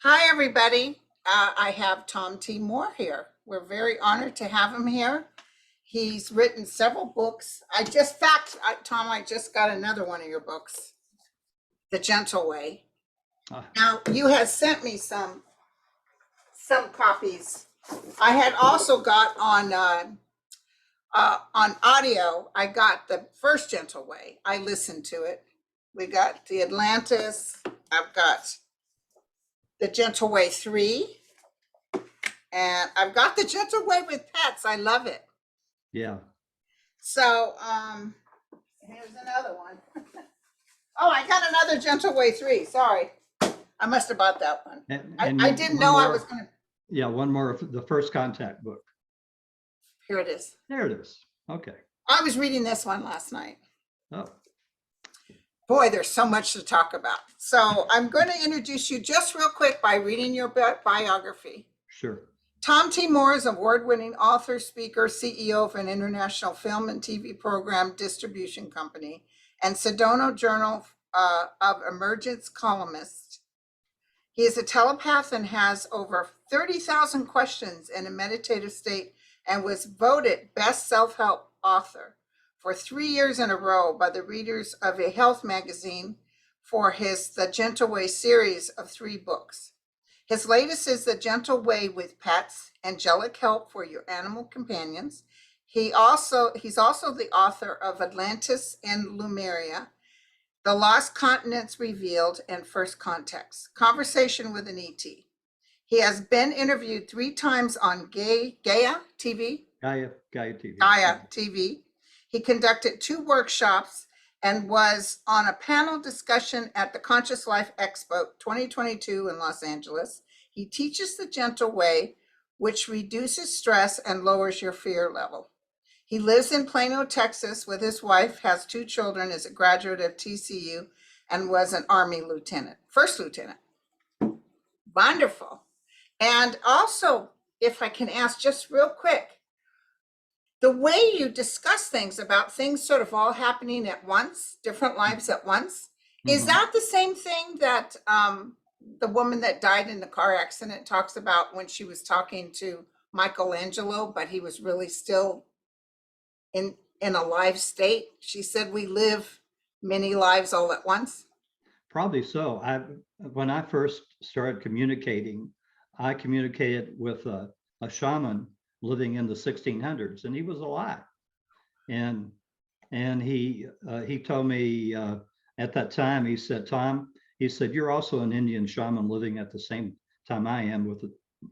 Hi, everybody. I have Tom T. Moore here. We're very honored to have him here. He's written several books. Tom, I just got another one of your books, The Gentle Way. Ah, Now, you had sent me some copies. I had also got on audio. I got the first Gentle Way. I listened to it. We got the Atlantis. I've got the Gentle Way 3. And I've got the Gentle Way with Pets. I love it. yeah. So here's another one. Oh, I got another Gentle Way 3. Sorry. I must have bought that one. I didn't know I was going to. Yeah, one more of the First Contact book. Here it is. There it is. Okay. I was reading this one last night. Oh, Boy, there's so much to talk about. So I'm going to introduce you just real quick by reading your biography. sure. Tom T. Moore is an award-winning author, speaker, CEO of an international film and TV program distribution company, and Sedona Journal of Emergence columnist. He is a telepath and has over 30,000 questions in a meditative state and was voted best self-help author for 3 years in a row by the readers of a health magazine for his The Gentle Way series of 3 books. His latest is The Gentle Way with Pets, Angelic Help for Your Animal Companions. He's also the author of Atlantis and Lemuria, The Lost Continents Revealed, and First Contacts, Conversation with an ET. He has been interviewed 3 times on GAIA TV. Gaia TV. GAIA TV. He conducted 2 workshops and was on a panel discussion at the Conscious Life Expo 2022 in Los Angeles. He teaches the Gentle Way, which reduces stress and lowers your fear level. He lives in Plano, Texas with his wife, has 2 children, is a graduate of TCU, and was an Army lieutenant, first lieutenant. Wonderful. And also, if I can ask just real quick, the way you discuss things about things sort of all happening at once, different lives at once, is that the same thing that the woman that died in the car accident talks about when she was talking to Michelangelo, but he was really still in a live state? She said, we live many lives all at once. Probably so. When I first started communicating, I communicated with a shaman living in the 1600s, and he was alive. And he told me at that time, he said, Tom, he said, you're also an Indian shaman living at the same time I am.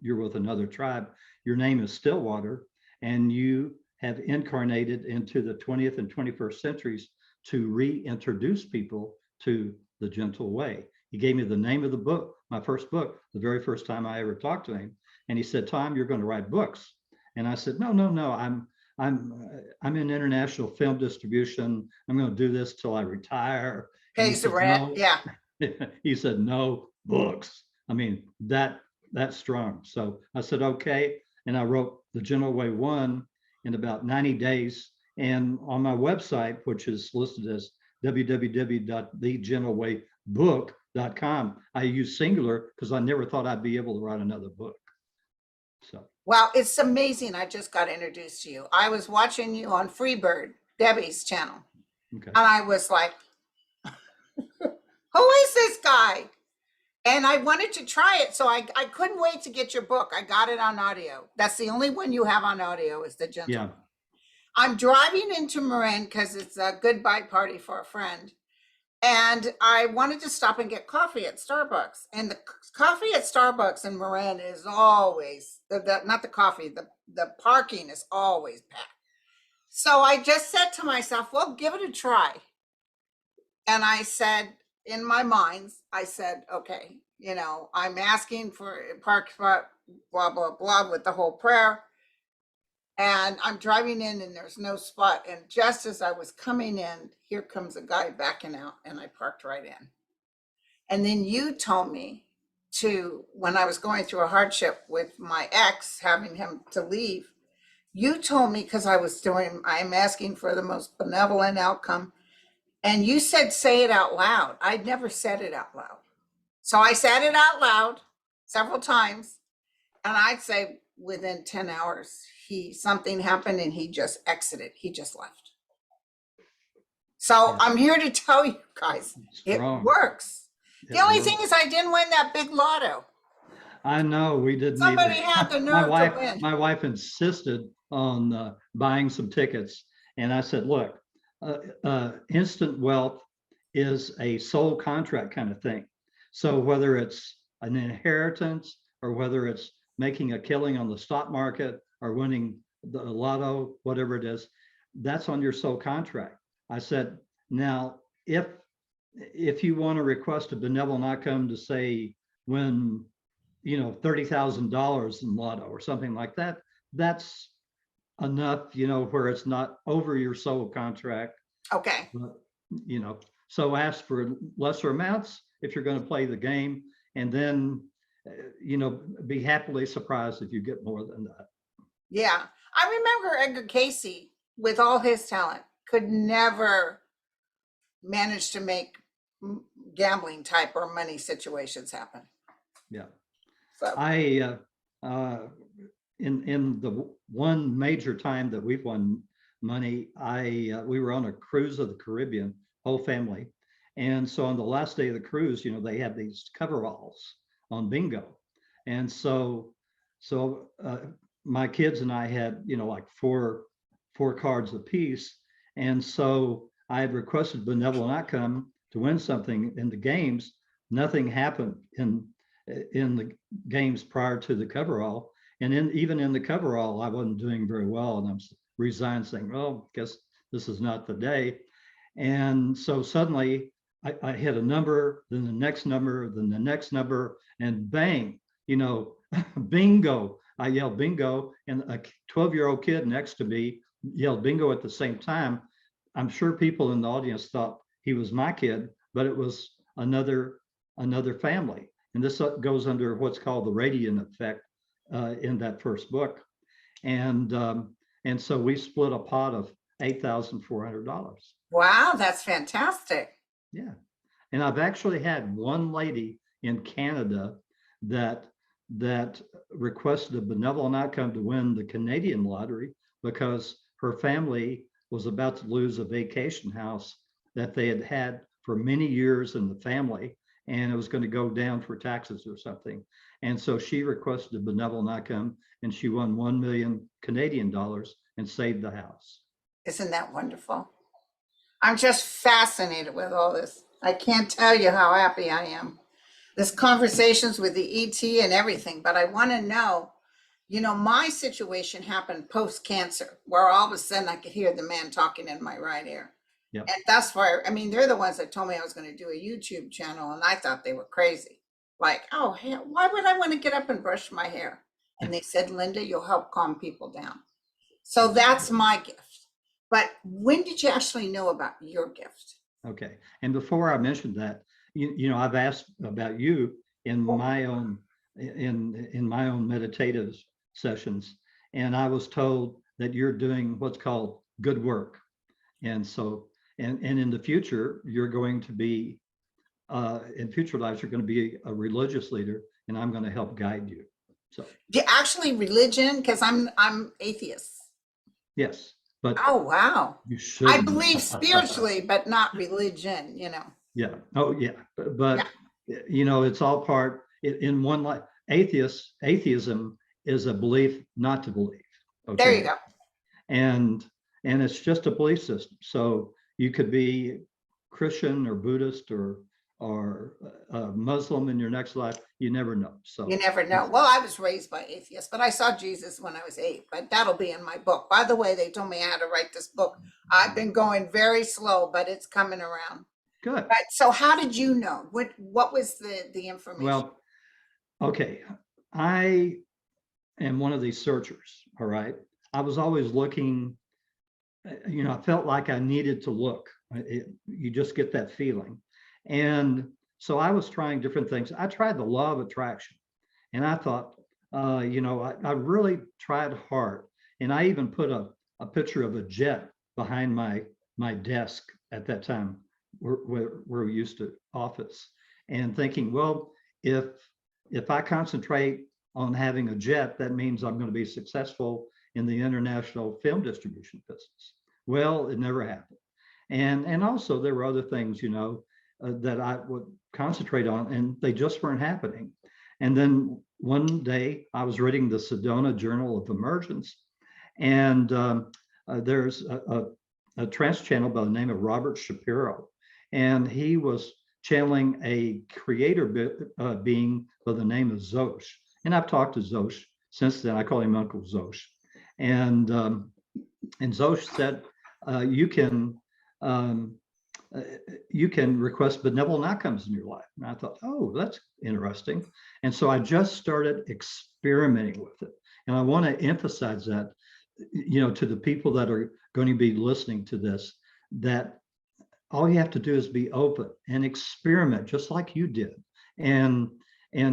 You're with another tribe. Your name is Stillwater, and you have incarnated into the 20th and 21st centuries to reintroduce people to the Gentle Way. He gave me the name of the book, my first book, the very first time I ever talked to him. And he said, Tom, you're going to write books. And I said, no, I'm in international film distribution. I'm going to do this till I retire. Pays the rent. No. Yeah. He said, no, books. I mean, that's strong. So I said, okay. And I wrote The Gentle Way 1 in about 90 days. And on my website, which is listed as www.thegentlewaybook.com, I use singular because I never thought I'd be able to write another book. So. Wow, it's amazing. I just got introduced to you. I was watching you on Freebird, Debbie's channel. Okay. And I was like, who is this guy? And I wanted to try it. So I couldn't wait to get your book. I got it on audio. That's the only one you have on audio is The Gentle. Yeah. I'm driving into Marin because it's a goodbye party for a friend. And I wanted to stop and get coffee at Starbucks. And the coffee at Starbucks in Marin is always, not the coffee, the parking is always packed. So I just said to myself, well, give it a try. And I said, in my mind, I said, okay, I'm asking for a park spot, blah, blah, blah, with the whole prayer. And I'm driving in and there's no spot. And just as I was coming in, here comes a guy backing out and I parked right in. And then you told me when I was going through a hardship with my ex, having him to leave, you told me, because I'm asking for the most benevolent outcome. And you said, say it out loud. I'd never said it out loud. So I said it out loud. several times. And I'd say within 10 hours, something happened and he just exited. He just left. So Yeah. I'm here to tell you guys, it Strong. works. The It only works. thing is I didn't win that big lotto. I know we didn't Somebody either. had the nerve to win. My wife insisted on buying some tickets, and I said, "Look, instant wealth is a soul contract kind of thing. So whether it's an inheritance or whether it's making a killing on the stock market or winning the lotto, whatever it is, that's on your soul contract." I said, "Now, if you want to request a benevolent outcome to say win, $30,000 in lotto or something like that, that's enough, where it's not over your soul contract. Okay. But, so ask for lesser amounts if you're going to play the game, and then, be happily surprised if you get more than that." Yeah. I remember Edgar Casey, with all his talent, could never manage to make gambling type or money situations happen. Yeah. So I, in the one major time that we've won money, we were on a cruise of the Caribbean, whole family. And so on the last day of the cruise, they have these coveralls on bingo. And so my kids and I had, like four cards apiece. And so I had requested benevolent outcome to win something in the games. Nothing happened in the games prior to the coverall. And even in the coverall, I wasn't doing very well. And I'm resigned saying, "Well, I guess this is not the day." And so suddenly I hit a number, then the next number, then the next number, and bang, bingo. I yelled bingo, and a 12-year-old kid next to me yelled bingo at the same time. I'm sure people in the audience thought he was my kid, but it was another family. And this goes under what's called the radiant effect in that first book. And so we split a pot of $8,400. wow, that's fantastic. Yeah. And I've actually had one lady in Canada that requested a benevolent outcome to win the Canadian lottery because her family was about to lose a vacation house that they had for many years in the family, and it was going to go down for taxes or something. And so she requested a benevolent outcome, and she won 1 million Canadian dollars and saved the house. Isn't that wonderful? I'm just fascinated with all this. I can't tell you how happy I am. This conversations with the ET and everything, but I want to know, my situation happened post-cancer, where all of a sudden I could hear the man talking in my right ear. Yep. And that's why, they're the ones that told me I was going to do a YouTube channel, and I thought they were crazy. Like, oh, hey, why would I want to get up and brush my hair? And they said, "Linda, you'll help calm people down." So that's my gift. But when did you actually know about your gift? Okay. And before I mentioned that, I've asked about you in my own meditative sessions, and I was told that you're doing what's called good work. And so, and in the future, you're going to be, in future lives, you're going to be a religious leader, and I'm going to help guide you. So, Actually, religion, because I'm atheist. yes, but oh wow, you should. I believe spiritually, but not religion. Yeah. Oh, yeah. But it's all part in one life. Atheism is a belief not to believe. Okay. There you go. And it's just a belief system. So you could be Christian or Buddhist or Muslim in your next life. You never know. So you never know. Well, I was raised by atheists, but I saw Jesus when I was 8. But that'll be in my book. By the way, they told me I had to write this book. I've been going very slow, but it's coming around. Good. But so how did you know? What was the information? Well, okay. I am one of these searchers. All right. I was always looking, I felt like I needed to look. You just get that feeling. And so I was trying different things. I tried the law of attraction, and I thought, I really tried hard. And I even put a picture of a jet behind my desk at that time where we used to office, and thinking, well, if if I concentrate on having a jet, that means I'm going to be successful in the international film distribution business. Well, it never happened. And also there were other things, that I would concentrate on, and they just weren't happening. And then one day I was reading the Sedona Journal of Emergence, and there's a trance channel by the name of Robert Shapiro, and he was channeling a creator being by the name of Zosh. And I've talked to Zosh since then. I call him Uncle Zosh. And Zosh said, you can request benevolent outcomes in your life. And I thought, oh, that's interesting. And so I just started experimenting with it. And I want to emphasize that, to the people that are going to be listening to this, that all you have to do is be open and experiment just like you did. And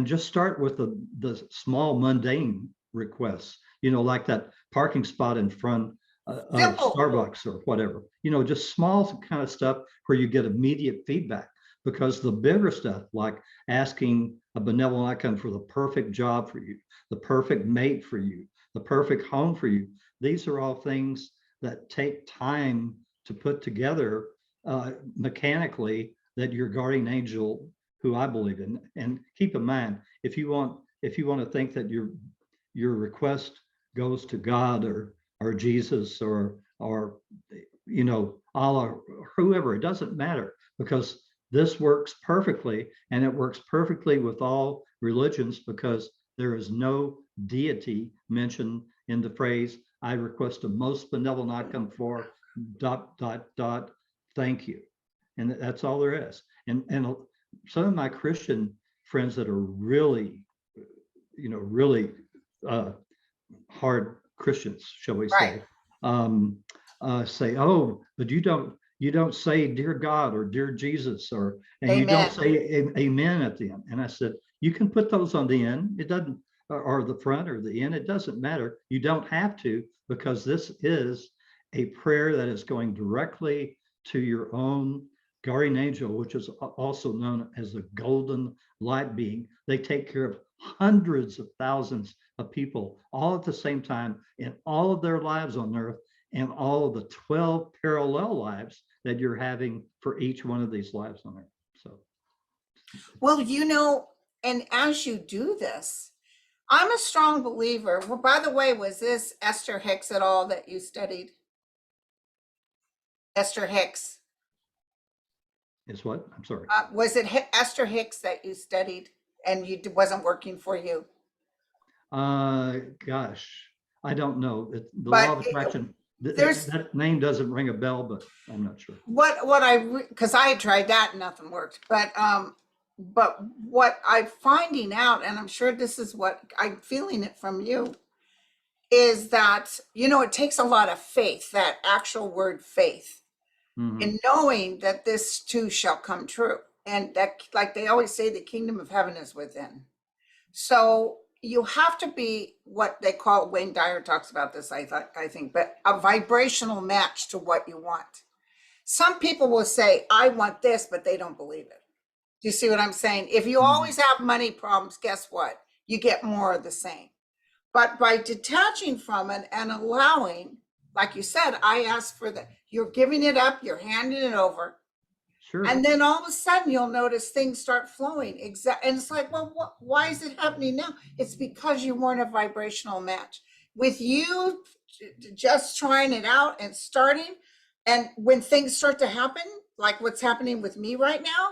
just start with the small mundane requests, like that parking spot in front of Starbucks or whatever, just small kind of stuff where you get immediate feedback. Because the bigger stuff, like asking a benevolent outcome for the perfect job for you, the perfect mate for you, the perfect home for you, these are all things that take time to put together mechanically, that your guardian angel, who I believe in, and keep in mind, if you want to think that your request goes to God or Jesus or Allah, or whoever, it doesn't matter, because this works perfectly, and it works perfectly with all religions, because there is no deity mentioned in the phrase, I request a most benevolent outcome for ... thank you. And that's all there is. And some of my Christian friends that are really, really hard Christians, shall we say, say, oh, but you don't say dear God or dear Jesus, and amen. You don't say amen at the end. And I said, you can put those on the end. It doesn't, or the front or the end. It doesn't matter. You don't have to, because this is a prayer that is going directly to your own guardian angel, which is also known as the golden light being. They take care of hundreds of thousands of people all at the same time in all of their lives on earth, and all of the 12 parallel lives that you're having for each one of these lives on earth. So, well, and as you do this, I'm a strong believer. Well, by the way, was this Esther Hicks at all that you studied? Esther Hicks. Is what? I'm sorry. Was it Esther Hicks that you studied and wasn't working for you? Gosh, I don't know. The law of attraction, that name doesn't ring a bell, but I'm not sure. Because I tried that and nothing worked. But what I'm finding out, and I'm sure this is what I'm feeling it from you, is that, it takes a lot of faith, that actual word faith, in knowing that this too shall come true. And that, like they always say, the kingdom of heaven is within. So you have to be what they call, Wayne Dyer talks about this, I think, but a vibrational match to what you want. Some people will say, I want this, but they don't believe it. Do you see what I'm saying? If you always have money problems, guess what? You get more of the same. But by detaching from it and allowing, like you said, I asked for you're giving it up, you're handing it over. Sure. And then all of a sudden you'll notice things start flowing. And it's like, well, why is it happening now? It's because you weren't a vibrational match. With you just trying it out and starting, and when things start to happen, like what's happening with me right now,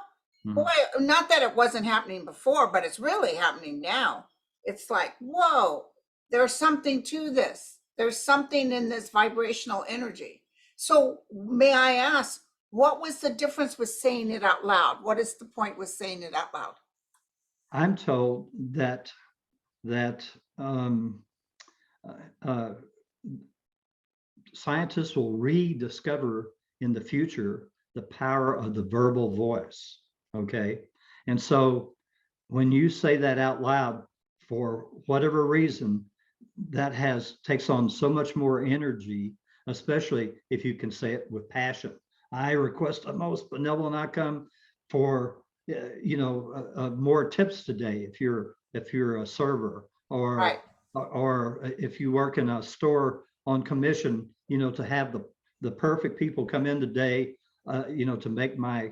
boy, not that it wasn't happening before, but it's really happening now. It's like, whoa, there's something to this. There's something in this vibrational energy. So may I ask, what was the difference with saying it out loud? What is the point with saying it out loud? I'm told that scientists will rediscover in the future the power of the verbal voice. Okay. And so when you say that out loud, for whatever reason, that takes on so much more energy, especially if you can say it with passion. I request a most benevolent outcome for, more tips today if you're a server, Right. or if you work in a store on commission, to have the perfect people come in today, to make my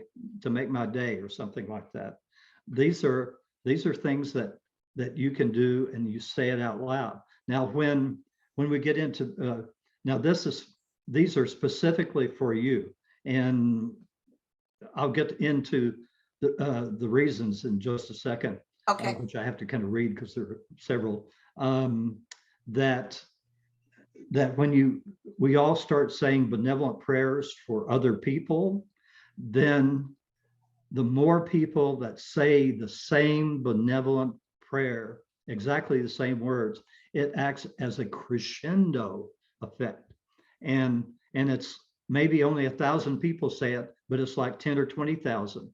day or something like that. These are things that you can do, and you say it out loud. Now, when we get into now, these are specifically for you, and I'll get into the reasons in just a second, Okay. which I have to kind of read because there are several. That when we all start saying benevolent prayers for other people, then the more people that say the same benevolent prayer, exactly the same words, it acts as a crescendo effect. And it's maybe only 1,000 people say it, but it's like 10 or 20,000,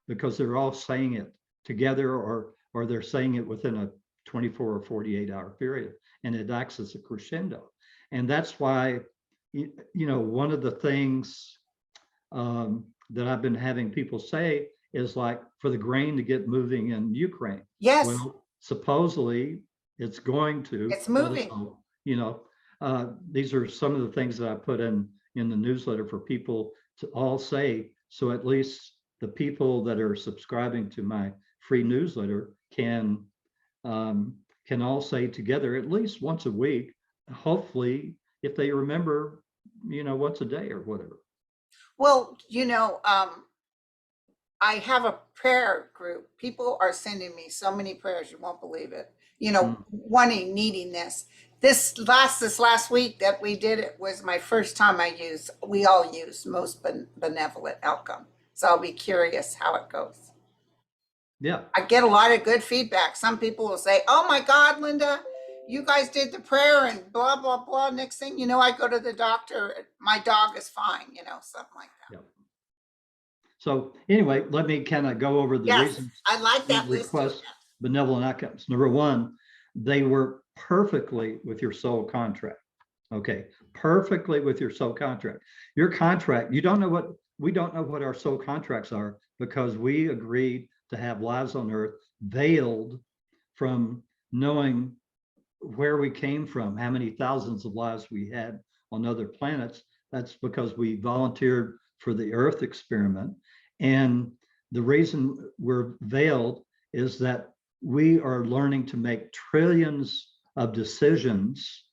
because they're all saying it together, or they're saying it within a 24 or 48-hour period, and it acts as a crescendo. And that's why, one of the things that I've been having people say is, like, for the grain to get moving in Ukraine. Yes. Well, supposedly it's going to. It's moving. Also, these are some of the things that I put in the newsletter for people to all say. So at least the people that are subscribing to my free newsletter can all say together at least once a week. Hopefully, if they remember, once a day or whatever. Well, I have a prayer group. People are sending me so many prayers, you won't believe it. Needing this. This last week that we did it was my first time we all use most benevolent outcome. So I'll be curious how it goes. Yeah. I get a lot of good feedback. Some people will say, "Oh my God, Linda, you guys did the prayer and blah, blah, blah." Next thing you know, I go to the doctor, my dog is fine, something like that. Yeah. So anyway, let me kind of go over the reasons I like that request benevolent outcomes. Number one, they work perfectly with your soul contract. Okay, perfectly with your soul contract. Your contract, we don't know what our soul contracts are, because we agreed to have lives on earth veiled from knowing where we came from, how many thousands of lives we had on other planets. That's because we volunteered for the Earth experiment. And the reason we're veiled is that we are learning to make trillions of decisions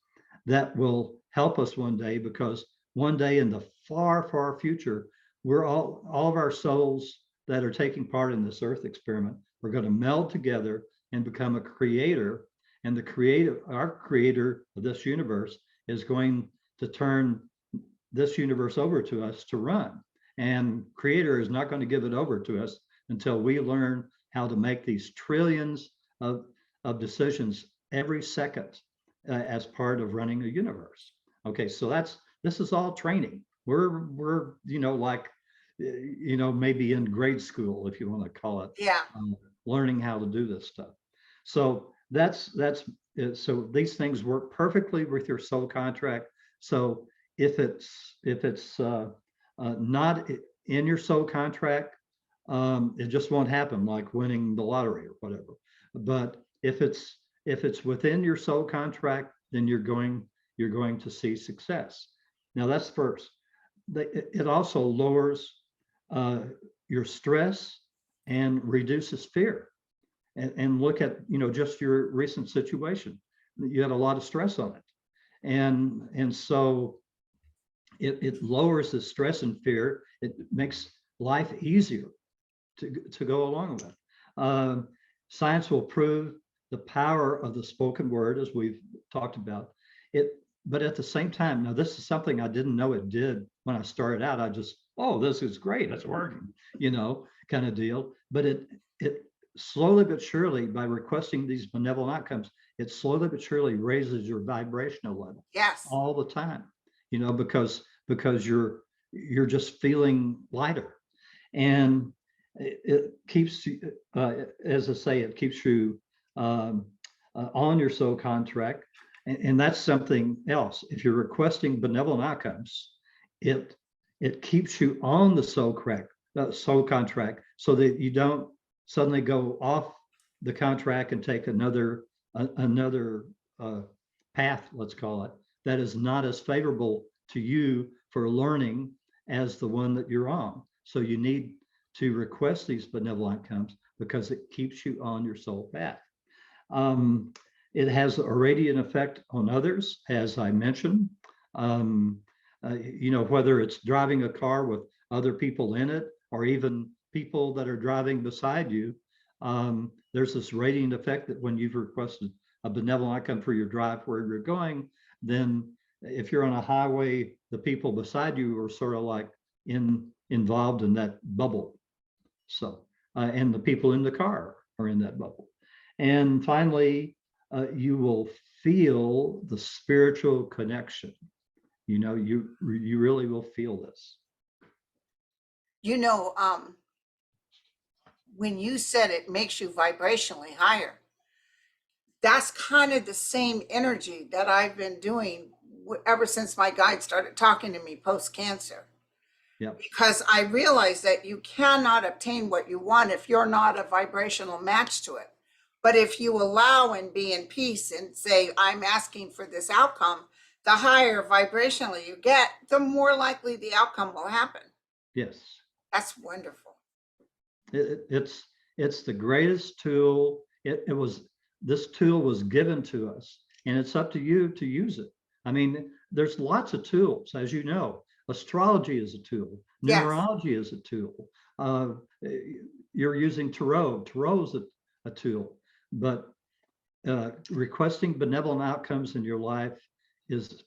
that will help us one day, because one day in the far, far future, we're all of our souls that are taking part in this Earth experiment, we're going to meld together and become a creator. And our creator of this universe is going to turn this universe over to us to run. And creator is not going to give it over to us until we learn how to make these trillions of decisions every second as part of running a universe. Okay, so this is all training. We're maybe in grade school, if you want to call it. Yeah. Learning how to do this stuff. So that's so these things work perfectly with your soul contract. So if it's not in your soul contract, it just won't happen, like winning the lottery or whatever. But if it's within your soul contract, then you're going to see success. Now that's first. It also lowers your stress and reduces fear. And look at just your recent situation. You had a lot of stress on it, and so it lowers the stress and fear. It makes life easier to go along with. Science will prove the power of the spoken word, as we've talked about it. But at the same time, now this is something I didn't know it did when I started out. I just, this is great, it's working, kind of deal. But it slowly but surely, by requesting these benevolent outcomes, it slowly but surely raises your vibrational level. Yes. All the time, because you're just feeling lighter. And it keeps you, as I say, it keeps you on your soul contract. And that's something else. If you're requesting benevolent outcomes, it keeps you on the soul contract, so that you don't suddenly go off the contract and take another path, let's call it, that is not as favorable to you for learning as the one that you're on. So you need to request these benevolent outcomes because it keeps you on your soul path. It has a radiant effect on others, as I mentioned. Whether it's driving a car with other people in it, or even people that are driving beside you, there's this radiant effect that when you've requested a benevolent outcome for your drive where you're going, then if you're on a highway, the people beside you are sort of like involved in that bubble. So, and the people in the car are in that bubble. And finally, you will feel the spiritual connection. You really will feel this. When you said it makes you vibrationally higher, that's kind of the same energy that I've been doing ever since my guide started talking to me post-cancer. Yep. Because I realized that you cannot obtain what you want if you're not a vibrational match to it. But if you allow and be in peace and say, I'm asking for this outcome, the higher vibrationally you get, the more likely the outcome will happen. Yes. That's wonderful. It's the greatest tool. This tool was given to us, and it's up to you to use it. I mean, there's lots of tools, as you know. Astrology is a tool. Yes. Numerology is a tool. You're using tarot. Tarot is a tool. But requesting benevolent outcomes in your life is,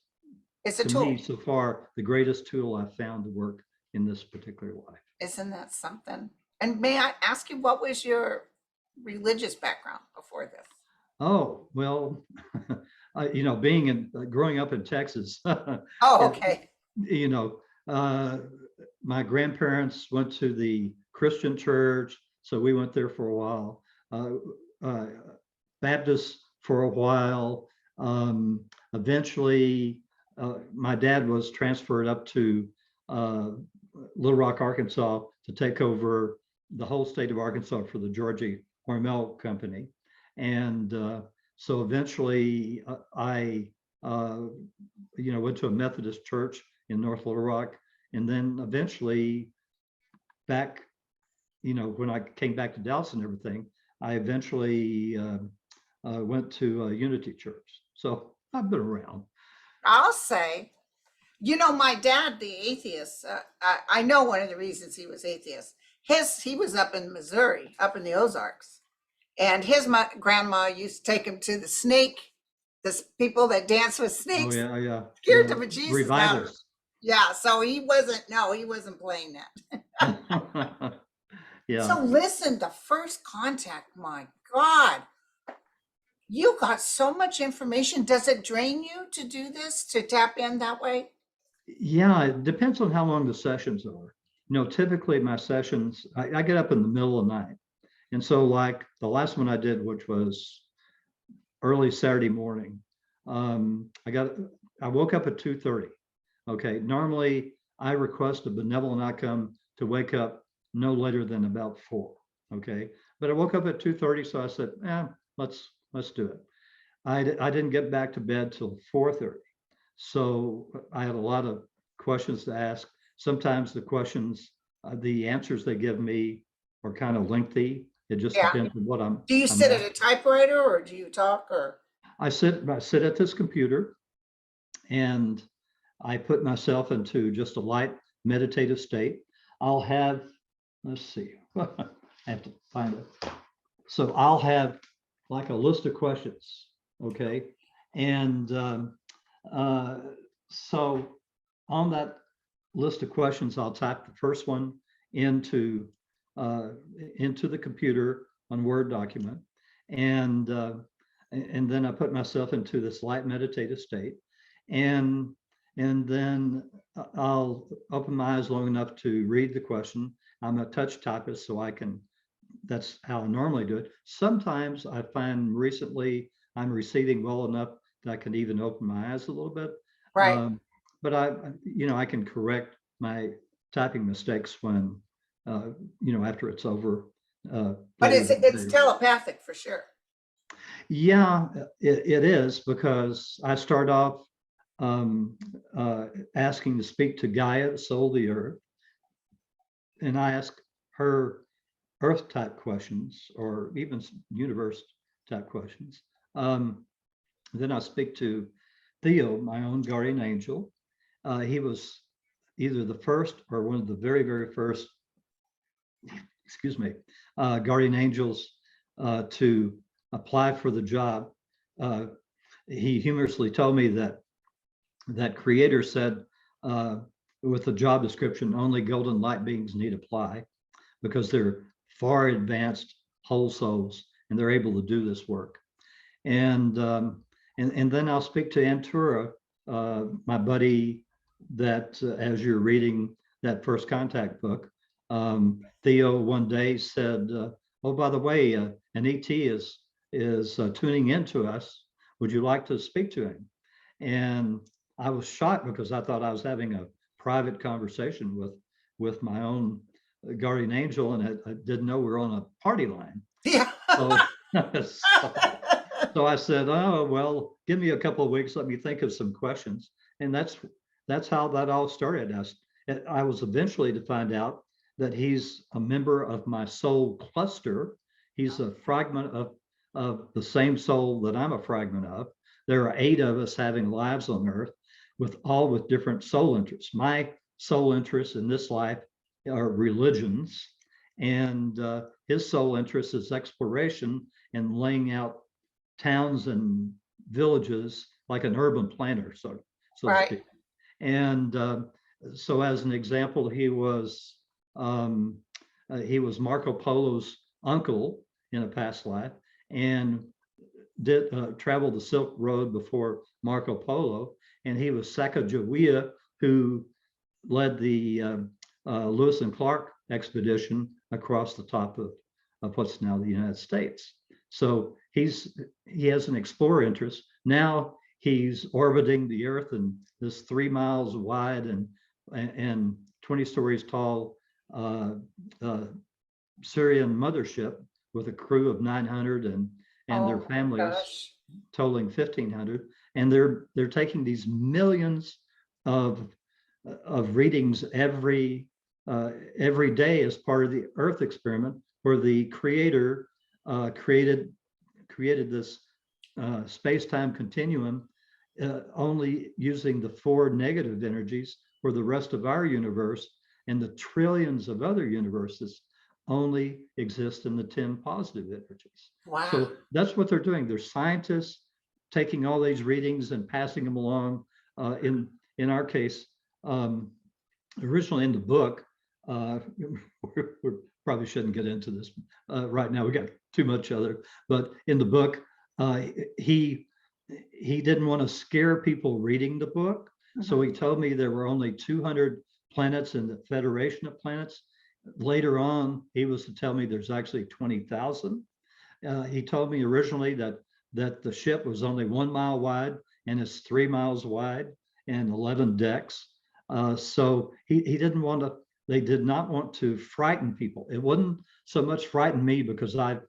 it's a to tool. me, so far, the greatest tool I've found to work in this particular life. Isn't that something? And may I ask you, what was your religious background before this? Oh, well, growing up in Texas. Oh, okay. My grandparents went to the Christian church, so we went there for a while. Baptist for a while. Eventually, my dad was transferred up to Little Rock, Arkansas, to take over the whole state of Arkansas for the Georgia Hormel Company. And so eventually I went to a Methodist church in North Little Rock. And then eventually back, when I came back to Dallas and everything, I eventually went to a Unity Church. So I've been around. I'll say, my dad, the atheist, I know one of the reasons he was atheist. He was up in Missouri, up in the Ozarks. And his grandma used to take him to the people that dance with snakes. Oh, yeah. Scared the bejesus Revivals. Yeah, so he wasn't playing that. Yeah. So listen, the first contact, my God, you got so much information. Does it drain you to do this, to tap in that way? Yeah, it depends on how long the sessions are. Typically my sessions, I get up in the middle of the night. And so like the last one I did, which was early Saturday morning, I woke up at 2:30. Okay, normally I request a benevolent outcome to wake up no later than about 4. Okay, but I woke up at 2:30, so I said, let's do it. I didn't get back to bed till 4:30. So I had a lot of questions to ask. Sometimes the questions, the answers they give me are kind of lengthy. It just depends on what I'm. Do you sit at a typewriter or do you talk or? I sit at this computer and I put myself into just a light meditative state. I'll have, let's see, I have to find it. So I'll have like a list of questions, okay? And so on that list of questions, I'll type the first one into the computer on Word document. And then I put myself into this light meditative state. And then I'll open my eyes long enough to read the question. I'm a touch typist, so that's how I normally do it. Sometimes I find recently I'm receiving well enough that I can even open my eyes a little bit. Right. But I can correct my typing mistakes when after it's over. But later that it's day. telepathic for sure. Yeah, it is, because I start off asking to speak to Gaia, the soul of the earth, and I ask her earth type questions, or even universe type questions. Then I speak to Theo, my own guardian angel. He was either the first or one of the very, very first, excuse me, guardian angels to apply for the job. He humorously told me that creator said, with the job description, only golden light beings need apply, because they're far advanced whole souls and they're able to do this work. And then I'll speak to Antura, my buddy, that as you're reading that First Contact book, Theo one day said, "Oh, by the way, an ET is tuning into us. Would you like to speak to him?" And I was shocked, because I thought I was having a private conversation with my own guardian angel, and I didn't know we were on a party line. Yeah. So, so I said, "Oh, well, give me a couple of weeks. Let me think of some questions." And that's how that all started. I was eventually to find out that he's a member of my soul cluster. He's a fragment of the same soul that I'm a fragment of. There are 8 of us having lives on Earth, with different soul interests. My soul interests in this life are religions, and his soul interest is exploration and laying out towns and villages like an urban planner, so to Right. speak. And so, as an example, he was Marco Polo's uncle in a past life, and did travel the Silk Road before Marco Polo, and he was Sacagawea, who led the Lewis and Clark expedition across the top of what's now the United States. So he has an explorer interest. Now he's orbiting the Earth in this 3 miles wide and 20 stories tall Syrian mothership with a crew of 900 and their families totaling 1,500. And they're taking these millions of readings every day as part of the Earth experiment, where the creator created this space-time continuum, only using the 4 negative energies, for the rest of our universe and the trillions of other universes only exist in the 10 positive energies. Wow. So that's what they're doing. They're scientists taking all these readings and passing them along. In our case, originally in the book, we probably shouldn't get into this right now. We got too much other, but in the book, he didn't want to scare people reading the book. So he told me there were only 200 planets in the Federation of Planets. Later on, he was to tell me there's actually 20,000. He told me originally that the ship was only 1 mile wide and is 3 miles wide and 11 decks. So he didn't want to, they did not want to frighten people. It wouldn't so much frighten me, because I've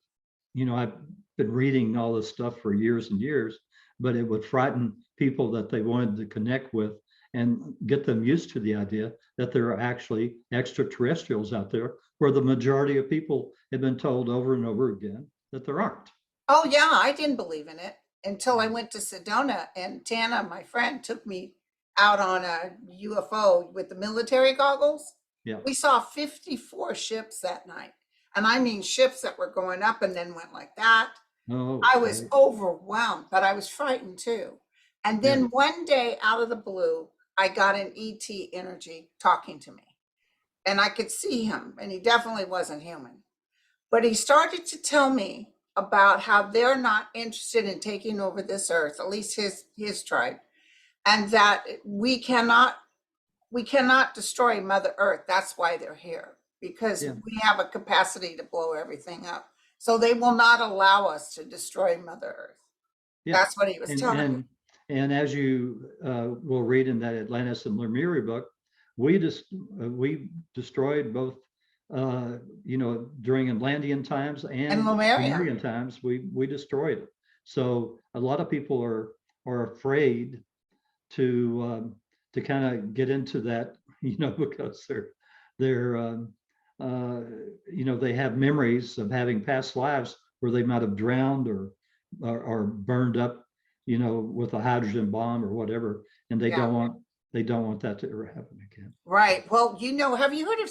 been reading all this stuff for years and years, but it would frighten people that they wanted to connect with and get them used to the idea that there are actually extraterrestrials out there, where the majority of people have been told over and over again that there aren't. Oh yeah, I didn't believe in it until I went to Sedona, and Tana, my friend, took me out on a UFO with the military goggles. Yeah. We saw 54 ships that night. And I mean ships that were going up and then went like that. Oh, I was overwhelmed, but I was frightened too. And then one day, out of the blue, I got an ET energy talking to me. And I could see him, and he definitely wasn't human. But he started to tell me about how they're not interested in taking over this earth, at least his tribe, and that we cannot destroy Mother Earth. That's why they're here, because we have a capacity to blow everything up. So they will not allow us to destroy Mother Earth. Yeah. That's what he was telling me. And as you will read in that Atlantis and Lemuria book, we destroyed both you know, during Atlantean times And and Lemuria. Lemurian times, we destroyed it. So a lot of people are afraid to kind of get into that, you know, because they're you know, they have memories of having past lives where they might have drowned or burned up, you know, with a hydrogen bomb or whatever, and Yeah. they don't want that to ever happen again. Right. Well, you know, have you heard of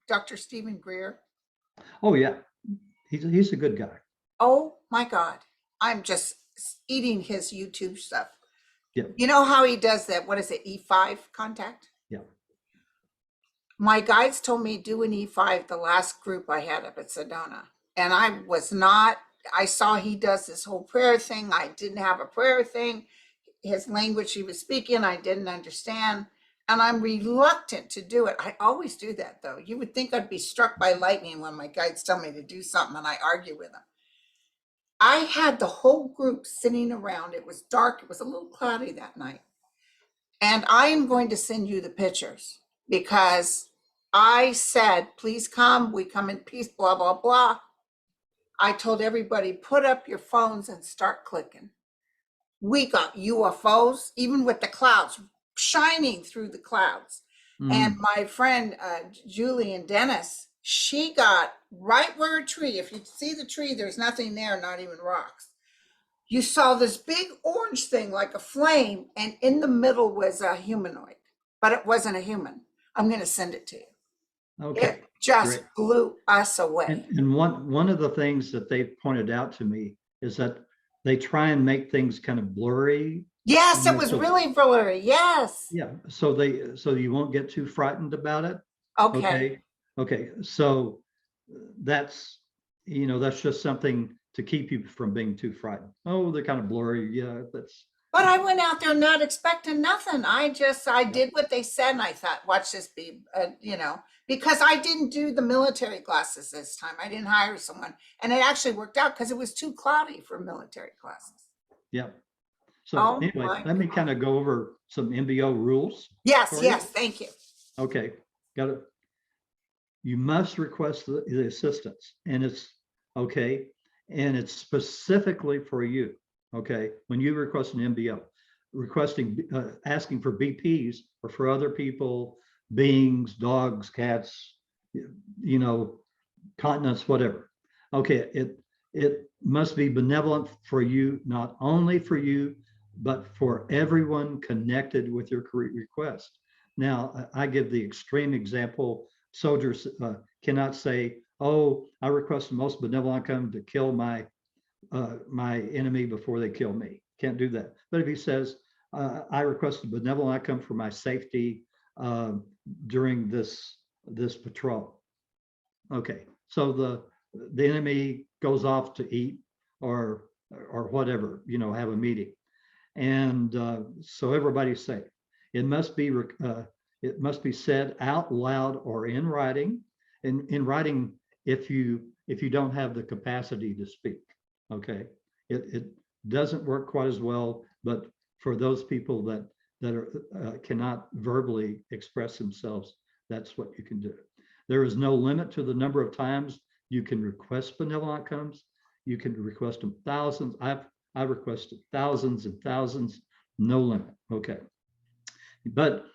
Dr. Stephen Greer? Oh yeah, he's a good guy. Oh my God. I'm just eating his YouTube stuff. Yeah, You know how he does that? What is it? E5 contact? yeah. My guides told me do an E5, the last group I had up at Sedona. And I was not, I saw he does this whole prayer thing. I didn't have a prayer thing. His language he was speaking, I didn't understand. And I'm reluctant to do it. I always do that though. You would think I'd be struck by lightning when my guides tell me to do something and I argue with them. I had the whole group sitting around. It was dark. It was a little cloudy that night. And I am going to send you the pictures because I said, please come. We come in peace, blah, blah, blah. I told everybody, put up your phones and start clicking. We got UFOs, even with the clouds shining through the clouds. And my friend, Julie and Dennis, she got right where a tree, if you see the tree, there's nothing there, not even rocks. You saw this big orange thing like a flame, and in the middle was a humanoid, but it wasn't a human. I'm going to send it to you. Okay, It just great. blew us away. And one of the things that they pointed out to me is that they try and make things kind of blurry. Yes, You it know, was so really blurry. Yes. yeah, so you won't get too frightened about it. Okay. Okay, okay. So that's, you know, that's just something to keep you from being too frightened. Oh, they're kind of blurry. Yeah, that's But I went out there not expecting nothing. I yeah, did what they said, and I thought, watch this be, you know, because I didn't do the military classes this time. I didn't hire someone, and it actually worked out because it was too cloudy for military classes. yeah. So Oh anyway, my let me God. kind of go over some MBO rules Yes, for you. yes, thank you. Okay, got it. You must request the assistance, and it's okay, and it's specifically for you. Okay, when you request an MBO, requesting asking for BPs or for other people, beings, dogs, cats, you know, continents, whatever. Okay, it must be benevolent for you, not only for you, but for everyone connected with your request. Now, I give the extreme example. Soldiers cannot say, "Oh, I request the most benevolent come to kill my enemy before they kill me." Can't do that. But if he says, "I request the benevolent outcome for my safety during this patrol," okay, so the enemy goes off to eat or whatever, you know, have a meeting, and so everybody's safe. It must be it must be said out loud or in writing. In writing, if you don't have the capacity to speak, okay, it doesn't work quite as well. But for those people that are cannot verbally express themselves, that's what you can do. There is no limit to the number of times you can request benevolent outcomes. You can request them thousands. I've requested thousands and thousands, no limit. Okay. But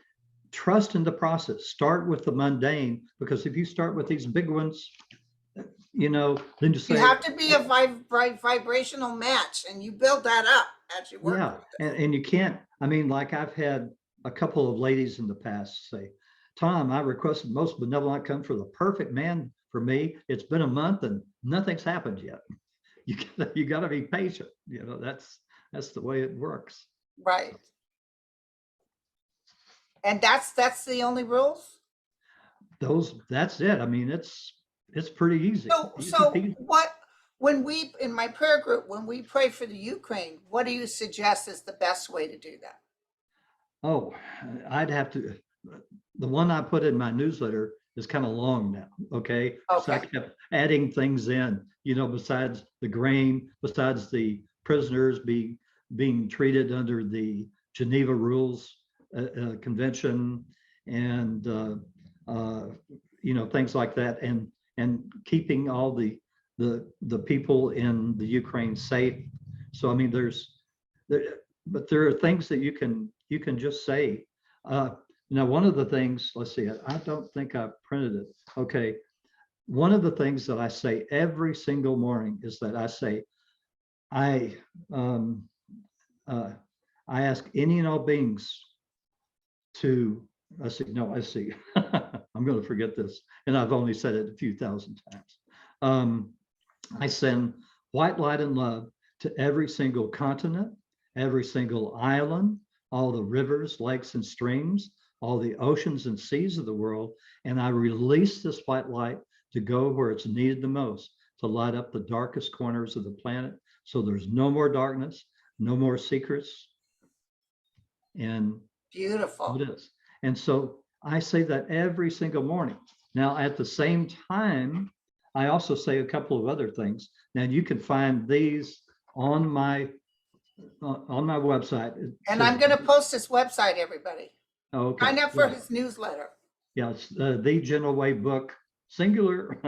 trust in the process. Start with the mundane, because if you start with these big ones, you know, then you You say, have to be a vibrational match, and you build that up as you work yeah, through this. and you can't, I mean, like I've had a couple of ladies in the past say, "Tom, I requested most benevolent outcome for the perfect man for me. It's been a month and nothing's happened yet." You gotta be patient. You know, that's the way it works. Right. And that's the only rules? That's it. I mean, it's pretty easy. Easy So peasy. what, when we, in my prayer group, when we pray for the Ukraine, what do you suggest is the best way to do that? Oh, I'd have to, the one I put in my newsletter is kind of long now, okay? So I Okay. kept adding things in, you know, besides the grain, besides the prisoners being treated under the Geneva Rules Convention, and things like that, and keeping all the people in the Ukraine safe. So I mean, but there are things that you can just say. Now, one of the things, let's see, I don't think I printed it. Okay, one of the things that I say every single morning is that I say, I ask any and all beings to, I see, I'm going to forget this, and I've only said it a few thousand times. I send white light and love to every single continent, every single island, all the rivers, lakes, and streams, all the oceans and seas of the world, and I release this white light to go where it's needed the most, to light up the darkest corners of the planet, so there's no more darkness, no more secrets. And Beautiful. it is. And so I say that every single morning. Now, at the same time, I also say a couple of other things. Now, you can find these on my website. And I'm going to post his website, everybody. Okay. Sign up for his newsletter. Yeah, it's the General Way Book, singular,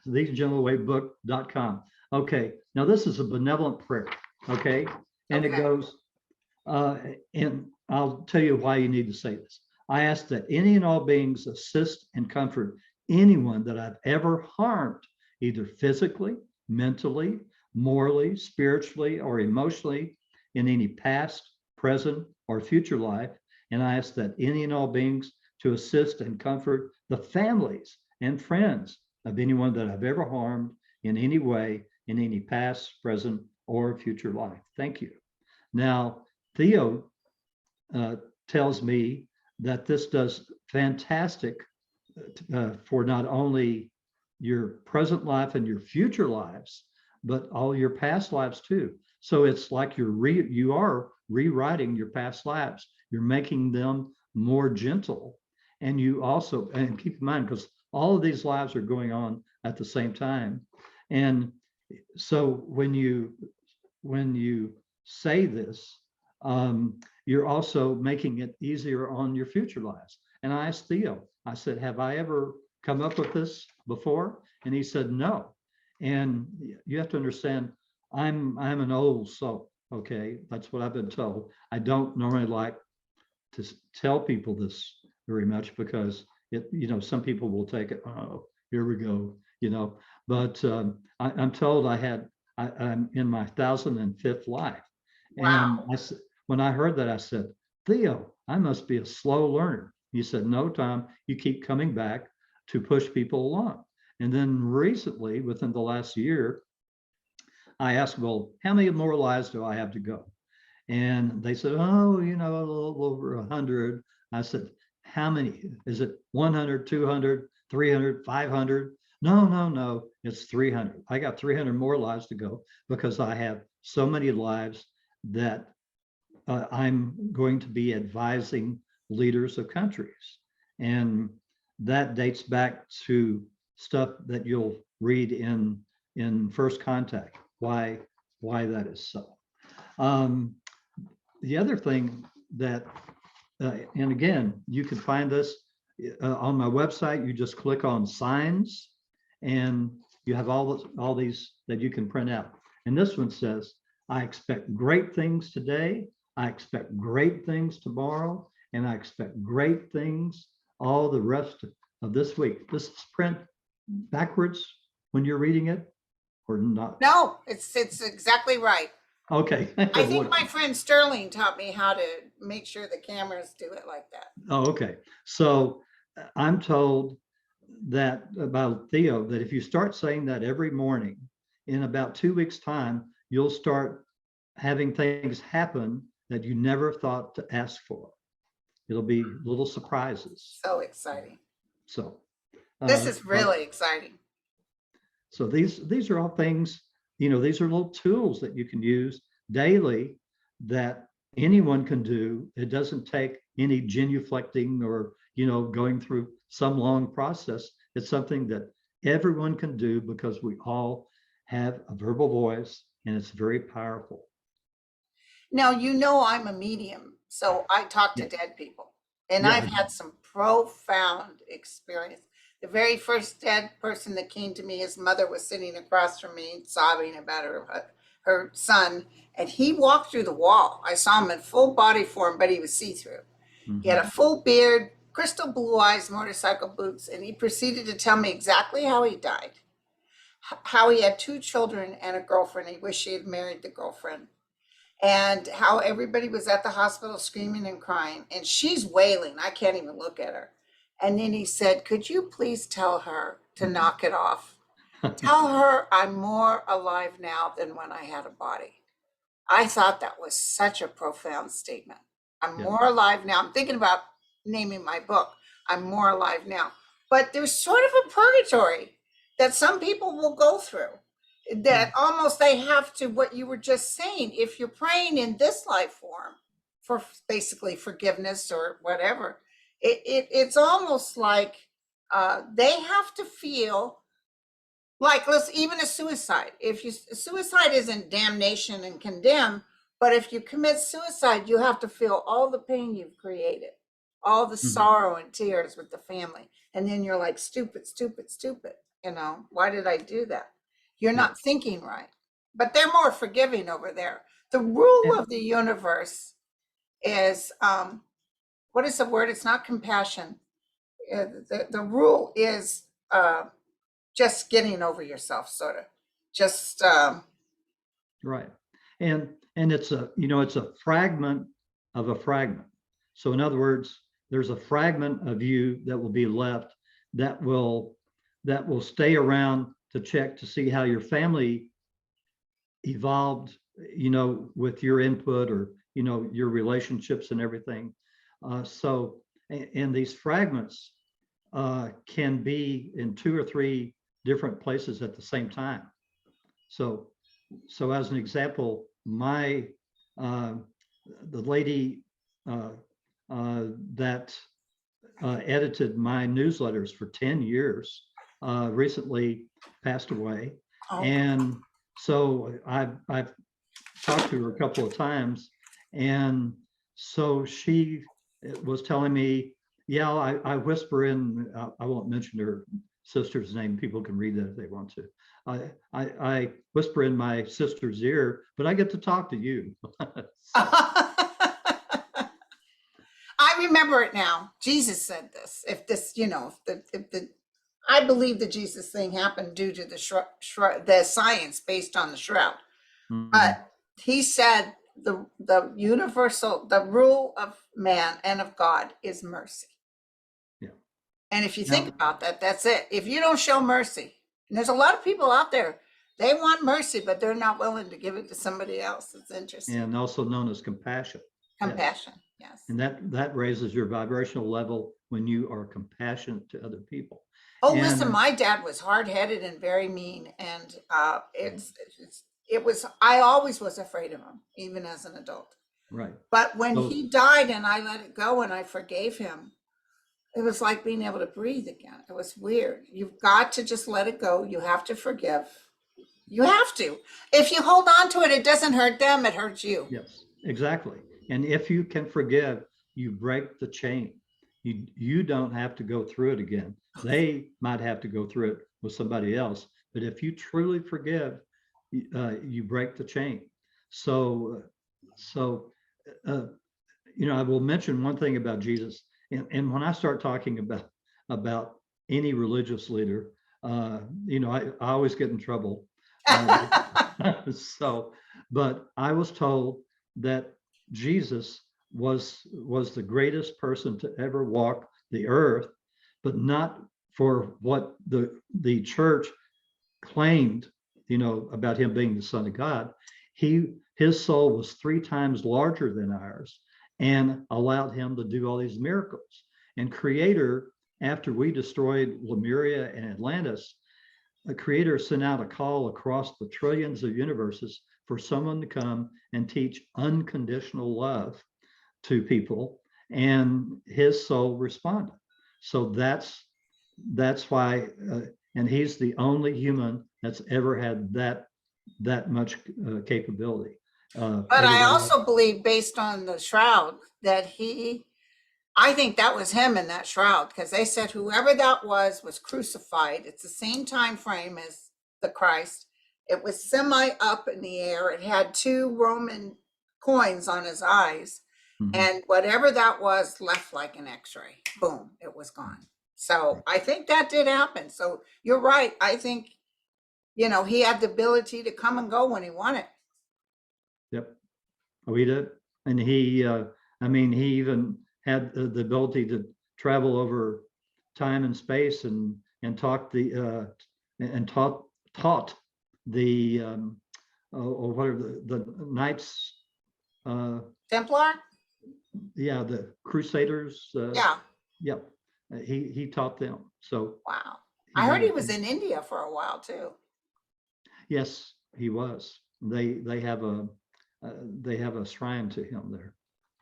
thegeneralwaybook.com. Okay, now this is a benevolent prayer. Okay, and Okay. it goes, and I'll tell you why you need to say this. I ask that any and all beings assist and comfort anyone that I've ever harmed, either physically, mentally, morally, spiritually, or emotionally, in any past, present, or future life. And I ask that any and all beings to assist and comfort the families and friends of anyone that I've ever harmed in any way, in any past, present, or future life. Thank you. Now, Theo tells me that this does fantastic for not only your present life and your future lives, but all your past lives too. So it's like you are rewriting your past lives. You're making them more gentle. And you also, and keep in mind, because all of these lives are going on at the same time. And so when you say this, you're also making it easier on your future lives. And I asked Theo, I said, have I ever come up with this before? And he said, no. And you have to understand, I'm an old soul, okay? That's what I've been told. I don't normally like to tell people this very much because some people will take it, oh, here we go, but I'm told I'm in my 1005th life. Wow. And when I heard that, I said, Theo, I must be a slow learner. He said, no, Tom, you keep coming back to push people along. And then recently, within the last year, I asked, well, how many more lives do I have to go? And they said, oh, a little over 100. I said, how many? Is it 100, 200, 300, 500? No, it's 300. I got 300 more lives to go because I have so many lives that I'm going to be advising leaders of countries. And that dates back to stuff that you'll read in First Contact, why that is so. The other thing that, and again, you can find this on my website. You just click on signs and you have all these that you can print out. And this one says, I expect great things today. I expect great things tomorrow. And I expect great things all the rest of this week. This is print backwards when you're reading it or not? No, it's exactly right. Okay. I think my friend Sterling taught me how to make sure the cameras do it like that. Oh, okay. So I'm told that about Theo, that if you start saying that every morning, in about 2 weeks' time, you'll start having things happen that you never thought to ask for. It'll be little surprises. So exciting. So this is really exciting. So these are all things, these are little tools that you can use daily that anyone can do. It doesn't take any genuflecting or, going through some long process. It's something that everyone can do because we all have a verbal voice and it's very powerful. Now, I'm a medium, so I talk to dead people, and I've had some profound experience. The very first dead person that came to me, his mother was sitting across from me, sobbing about her son, and he walked through the wall. I saw him in full body form, but he was see-through. He had a full beard, crystal blue eyes, motorcycle boots, and he proceeded to tell me exactly how he died, how he had 2 children and a girlfriend. He wished he had married the girlfriend, and how everybody was at the hospital screaming and crying, and she's wailing. I can't even look at her. And then he said, could you please tell her to knock it off? Tell her I'm more alive now than when I had a body. I thought that was such a profound statement. I'm more alive now. I'm thinking about naming my book, I'm More Alive Now. But there's sort of a purgatory that some people will go through, that almost they have to, what you were just saying, if you're praying in this life form for basically forgiveness or whatever, it's almost like they have to feel like, let's even a suicide. If you suicide isn't damnation and condemn, but if you commit suicide, you have to feel all the pain you've created, all the sorrow and tears with the family, and then you're like, stupid, stupid, stupid. You know, why did I do that? You're not thinking right. But they're more forgiving over there. The rule of the universe is what is the word? It's not compassion. The rule is just getting over yourself, sort of. Just right. And it's a, you know, it's a fragment of a fragment. So in other words, there's a fragment of you that will be left that will stay around to check to see how your family evolved, you know, with your input, or, you know, your relationships and everything. And these fragments can be in 2 or 3 different places at the same time. So as an example, my the lady that edited my newsletters for 10 years recently passed away. And so I've talked to her a couple of times, and so she was telling me, yeah, I whisper in, I won't mention her sister's name, people can read that if they want to. I whisper in my sister's ear, but I get to talk to you. I remember it now. Jesus said this. If this, you know, if the I believe the Jesus thing happened due to the science based on the shroud. But he said the universal, the rule of man and of God is mercy. Yeah. And if you think about that, that's it. If you don't show mercy, and there's a lot of people out there, they want mercy, but they're not willing to give it to somebody else. It's interesting. And also known as compassion. Compassion, yes. And that raises your vibrational level when you are compassionate to other people. Oh, listen, my dad was hard-headed and very mean, and it was, I always was afraid of him, even as an adult. Right. But when he died and I let it go and I forgave him, it was like being able to breathe again. It was weird. You've got to just let it go. You have to forgive. You have to. If you hold on to it, it doesn't hurt them, it hurts you. Yes, exactly. And if you can forgive, you break the chain. You don't have to go through it again. They might have to go through it with somebody else, but if you truly forgive, you break the chain. So you know, I will mention one thing about Jesus, and when I start talking about any religious leader, you know, I always get in trouble. But I was told that Jesus was the greatest person to ever walk the earth, but not for what the church claimed, you know, about him being the Son of God. His soul was 3 times larger than ours and allowed him to do all these miracles. And Creator, after we destroyed Lemuria and Atlantis, the Creator sent out a call across the trillions of universes for someone to come and teach unconditional love to people, and his soul responded. So that's why, and he's the only human that's ever had that much capability. But I also believe, based on the shroud, that he I think that was him in that shroud, because they said whoever that was crucified. It's the same time frame as the Christ. It was semi up in the air. It had two Roman coins on his eyes. Mhm. And whatever that was left like an x-ray. Boom, it was gone. So I think that did happen. So you're right. I think, he had the ability to come and go when he wanted. Yep. Oh, he did. And he, he even had the ability to travel over time and space and talk and taught the or what are the knights, Templar? yeah, the Crusaders. Yeah. Yep. He taught them. So Wow. he I heard made he it. was in India for a while too. Yes, he was. They have a shrine to him there.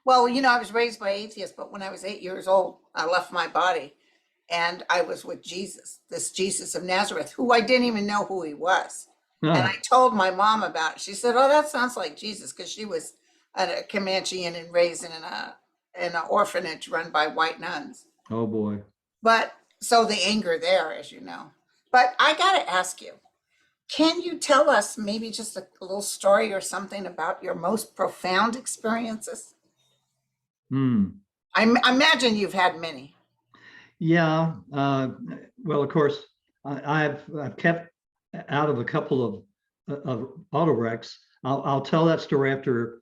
Well, I was raised by atheists, but when I was 8 years old, I left my body and I was with Jesus, this Jesus of Nazareth, who I didn't even know who he was. And I told my mom about it. She said, "Oh, that sounds like Jesus," because she was a Comanche and raised in an orphanage run by white nuns. Oh boy. But so the anger there, as you know. But I got to ask you, can you tell us maybe just a little story or something about your most profound experiences? Hmm. I imagine you've had many. Yeah. Well, of course, I've kept out of a couple of auto wrecks. I'll tell that story after.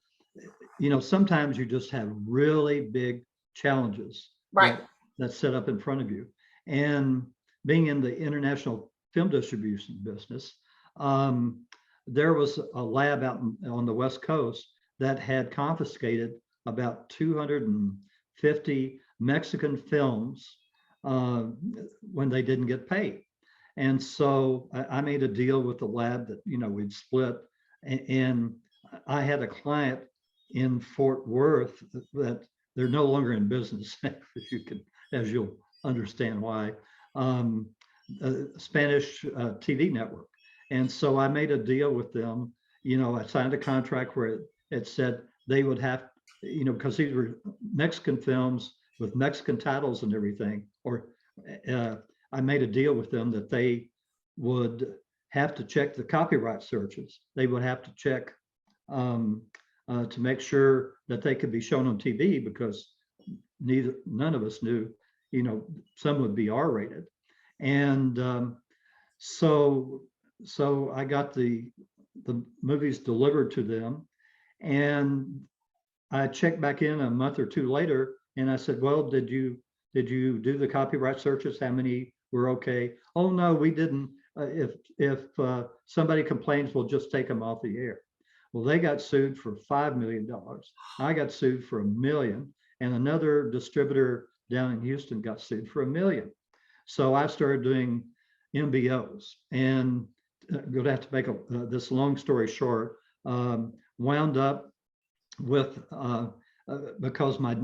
Sometimes you just have really big challenges Right. that set up in front of you. And being in the international film distribution business, there was a lab out on the West Coast that had confiscated about 250 Mexican films when they didn't get paid. And so I made a deal with the lab that, we'd split. And I had a client in Fort Worth that they're no longer in business, as you'll understand why, Spanish TV network. And so I made a deal with them. I signed a contract where it said they would have, because these were Mexican films with Mexican titles and everything, or I made a deal with them that they would have to check the copyright searches. They would have to check to make sure that they could be shown on TV, because none of us knew, some would be R-rated. And so I got the movies delivered to them, and I checked back in a month or two later, and I said, "Well, did you do the copyright searches? How many were okay?" "Oh no, we didn't. If somebody complains, we'll just take them off the air." Well, they got sued for $5 million. I got sued for $1 million, and another distributor down in Houston got sued for $1 million. So I started doing MBOs, and I'm going to have to make this long story short. Wound up with because my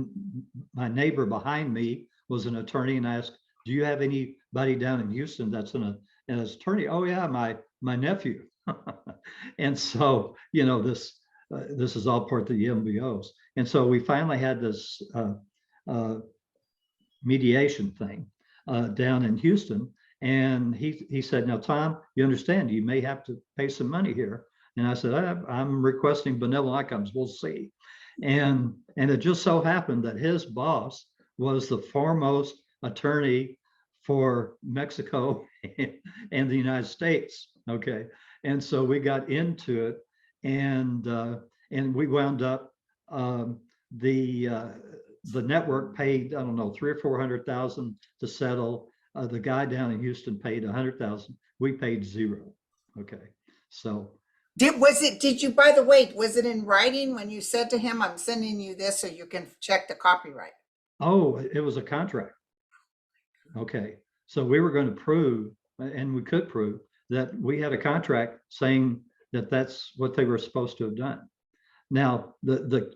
neighbor behind me was an attorney, and I asked, "Do you have anybody down in Houston that's an attorney?" "Oh yeah, my nephew." And so this is all part of the MBOs. And so we finally had this mediation thing down in Houston, and he said, "Now Tom, you understand you may have to pay some money here." And I said, "I'm requesting benevolent outcomes. We'll see." And it just so happened that his boss was the foremost attorney for Mexico and the United States. Okay. And so we got into it, and we wound up, the network paid, I don't know, 300,000 or 400,000 to settle. The guy down in Houston paid 100,000. We paid zero. Okay. So Did you, by the way, was it in writing when you said to him, "I'm sending you this so you can check the copyright"? oh, it was a contract. Okay. So we were going to prove, and we could prove, that we had a contract saying that that's what they were supposed to have done. Now, the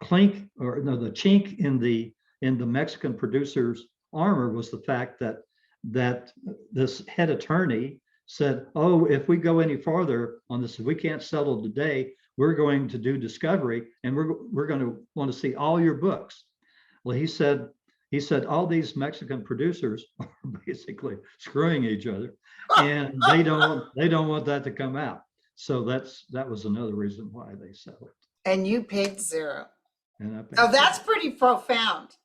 clink, or no, the chink in the Mexican producer's armor was the fact that this head attorney said, "Oh, if we go any farther on this, if we can't settle today, we're going to do discovery, and we're going to want to see all your books. Well, he said all these Mexican producers are basically screwing each other, and they don't want that to come out. So that was another reason why they settled. And you paid zero. And I paid Oh, that's zero. pretty profound.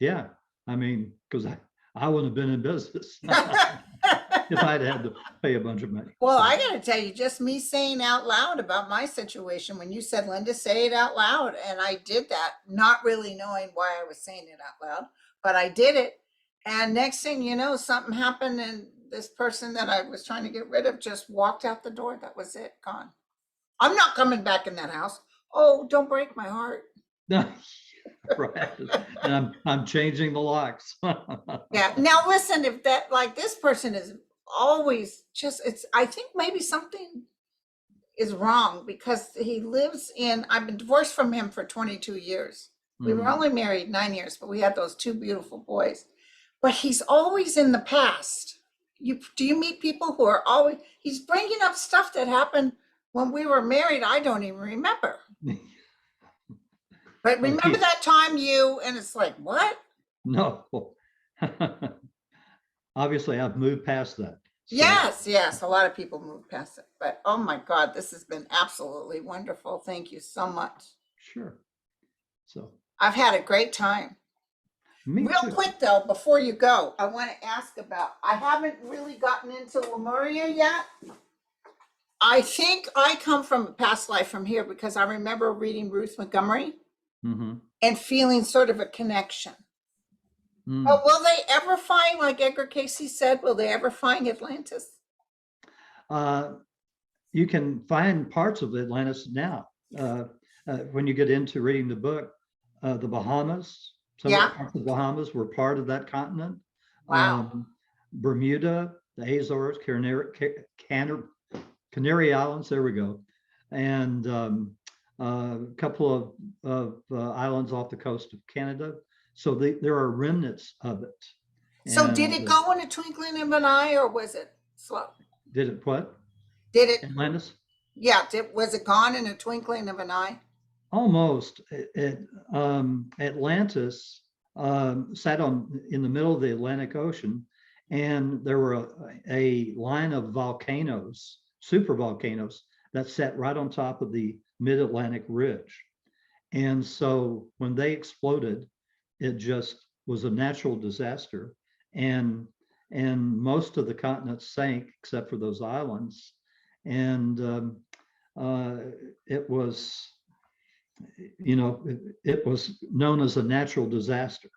Yeah, I mean, because I wouldn't have been in business if I'd had to pay a bunch of money. Well, I got to tell you, just me saying out loud about my situation, when you said, Linda, say it out loud. And I did that, not really knowing why I was saying it out loud, but I did it. And next thing you know, something happened, and this person that I was trying to get rid of just walked out the door. That was it, gone. I'm not coming back in that house. Oh, don't break my heart. Right. And I'm changing the locks. Yeah. Now listen, if that, like, this person is always just, I think maybe something is wrong, because he lives in, I've been divorced from him for 22 years. We were only married 9 years, but we had those 2 beautiful boys. But he's always in the past. Do you meet people who are always, he's bringing up stuff that happened when we were married? I don't even remember. But remember that time and it's like, what? No. Obviously, I've moved past that. So. Yes. A lot of people move past it. But oh my God, this has been absolutely wonderful. Thank you so much. Sure. So I've had a great time. Me Real too. quick though, before you go, I want to ask about, I haven't really gotten into Lemuria yet. I think I come from a past life from here, because I remember reading Ruth Montgomery and feeling sort of a connection. But will they ever find, like Edgar Casey said, will they ever find Atlantis? You can find parts of Atlantis now. When you get into reading the book, the Bahamas, some of the parts of the Bahamas were part of that continent. Wow. Bermuda, the Azores, Canary Islands, there we go. And a couple of islands off the coast of Canada. So there are remnants of it. So did it go in a twinkling of an eye, or was it slow? Did it what? Did it? Atlantis? Yeah. Was it gone in a twinkling of an eye? Almost. Atlantis sat in the middle of the Atlantic Ocean, and there were a line of volcanoes, super volcanoes, that sat right on top of the mid-Atlantic ridge. And so when they exploded, it just was a natural disaster, and most of the continent sank except for those islands, and it was, it was known as a natural disaster.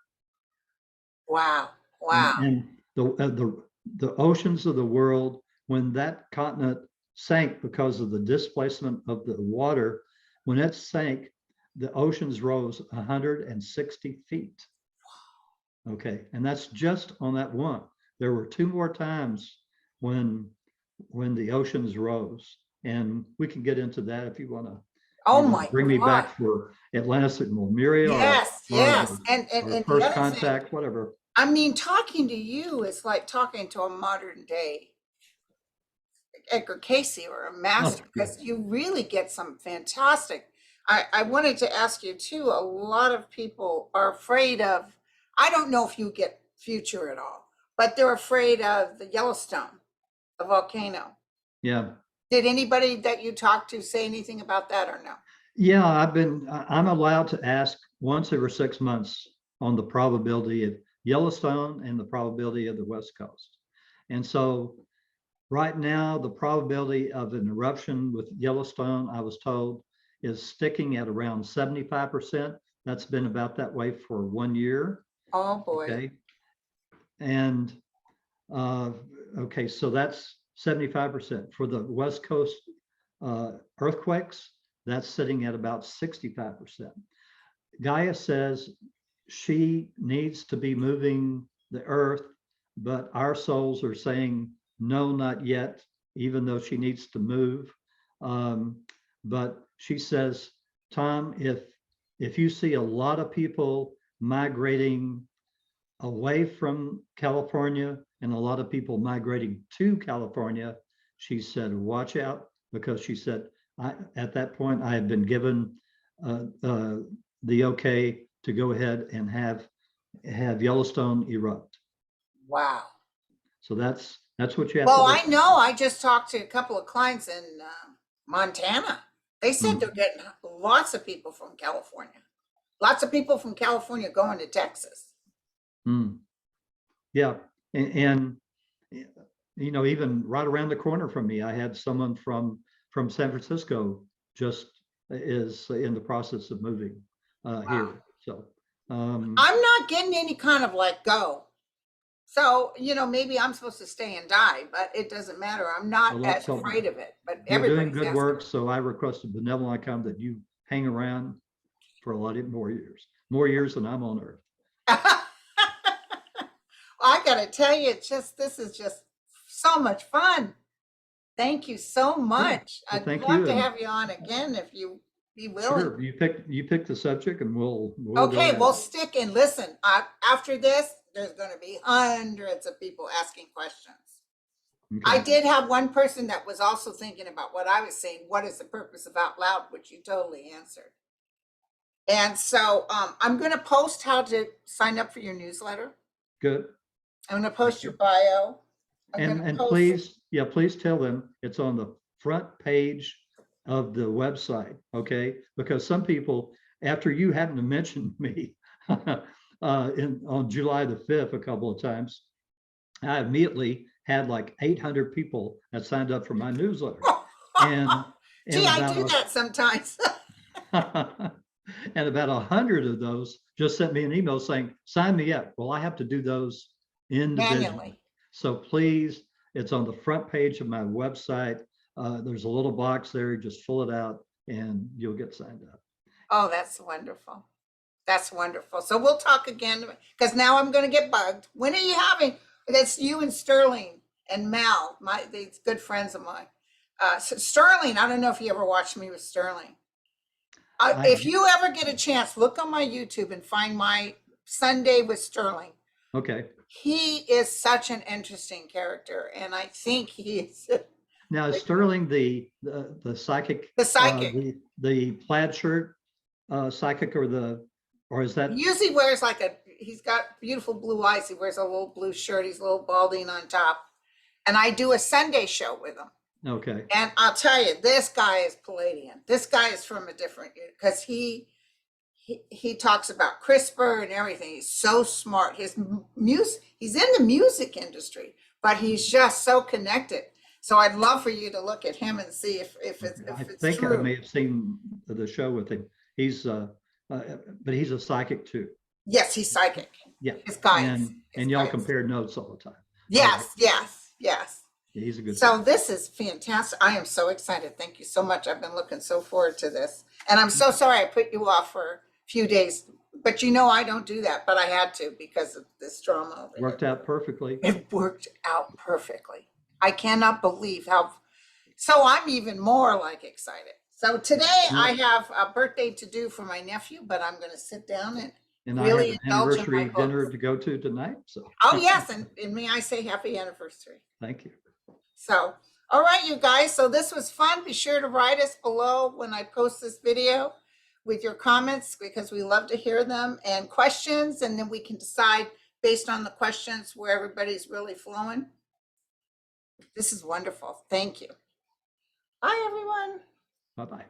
Wow! And the oceans of the world, when that continent sank because of the displacement of the water, when it sank, the oceans rose 160 feet. Okay, and that's just on that one. There were 2 more times when the oceans rose, and we can get into that if you want to. Oh my! Bring me back for Atlantis and Lemuria. Yes. And First Contact, whatever. I mean, talking to you is like talking to a modern day Edgar Casey or a master, because you really get some fantastic. I wanted to ask you too, a lot of people are afraid of, I don't know if you get future at all, but they're afraid of the Yellowstone, the volcano. Yeah. Did anybody that you talked to say anything about that or no? Yeah, I'm allowed to ask once every 6 months on the probability of Yellowstone and the probability of the West Coast. And so right now, the probability of an eruption with Yellowstone, I was told, is sticking at around 75%. That's been about that way for 1 year. Oh boy. Okay. And okay, so that's 75%. For the West Coast earthquakes, that's sitting at about 65%. Gaia says she needs to be moving the earth, but our souls are saying, no, not yet, even though she needs to move. But she says, Tom, if you see a lot of people migrating away from California and a lot of people migrating to California, she said, watch out, because she said, at that point, I had been given the okay to go ahead and have Yellowstone erupt. Wow. So that's what you have Well, to I know. I just talked to a couple of clients in Montana. They said they're getting lots of people from California. Lots of people from California going to Texas. Yeah, and you know, even right around the corner from me, I had someone from San Francisco just is in the process of moving here. So I'm not getting any kind of like go. So, you know, maybe I'm supposed to stay and die, but it doesn't matter. I'm not well, as afraid of it, but you're doing everybody's good asking. work. So I requested Benevolent that you hang around for a lot more years than I'm on Earth. I gotta tell you, this is just so much fun. Thank you so much. Well, I'd thank love you. to And have you on again if you be willing. sure, you pick the subject, and we'll Okay, go we'll stick and listen. After this, there's going to be hundreds of people asking questions. Okay. I did have one person that was also thinking about what I was saying. What is the purpose of out loud, which you totally answered. And so I'm going to post how to sign up for your newsletter. Good. I'm going to post your bio. And please, please tell them it's on the front page of the website, okay? Because some people, after you happened to mention me on July the 5th a couple of times, I immediately had like 800 people that signed up for my newsletter. And gee, I do that sometimes. And about 100 of those just sent me an email saying, sign me up. Well, I have to do those individually. Manually. So please, it's on the front page of my website. There's a little box there. You just fill it out and you'll get signed up. Oh, that's wonderful. That's wonderful. So we'll talk again because now I'm going to get bugged. When are you having? That's you and Sterling and Mal, these good friends of mine. So Sterling, I don't know if you ever watched me with Sterling. If you ever get a chance, look on my YouTube and find my Sunday with Sterling. Okay. He is such an interesting character, and I think he is. Now, is Sterling the psychic? The psychic. The plaid shirt psychic, or is that? He usually wears he's got beautiful blue eyes. He wears a little blue shirt. He's a little balding on top. And I do a Sunday show with him. Okay. And I'll tell you, this guy is Palladian. This guy is from a different, because he talks about CRISPR and everything. He's so smart. He's in the music industry, but he's just so connected. So I'd love for you to look at him and see if it's I think true. I may have seen the show with him. He's but he's a psychic too. Yes, he's psychic. Yeah. His guys. And y'all compare notes all the time. Yes, yes, yes. Yeah, he's a good So this is fantastic. I am so excited. Thank you so much. I've been looking so forward to this. And I'm so sorry I put you off for a few days. But you know I don't do that, but I had to because of this drama. Worked out perfectly. It worked out perfectly. I cannot believe how. So I'm even more excited. So today I have a birthday to do for my nephew, but I'm going to sit down and really I have an anniversary dinner to go to tonight. So. Oh yes, and may I say happy anniversary. Thank you. So, all right, you guys. So this was fun. Be sure to write us below when I post this video with your comments because we love to hear them and questions, and then we can decide based on the questions where everybody's really flowing. This is wonderful. Thank you. Bye, everyone. Bye-bye.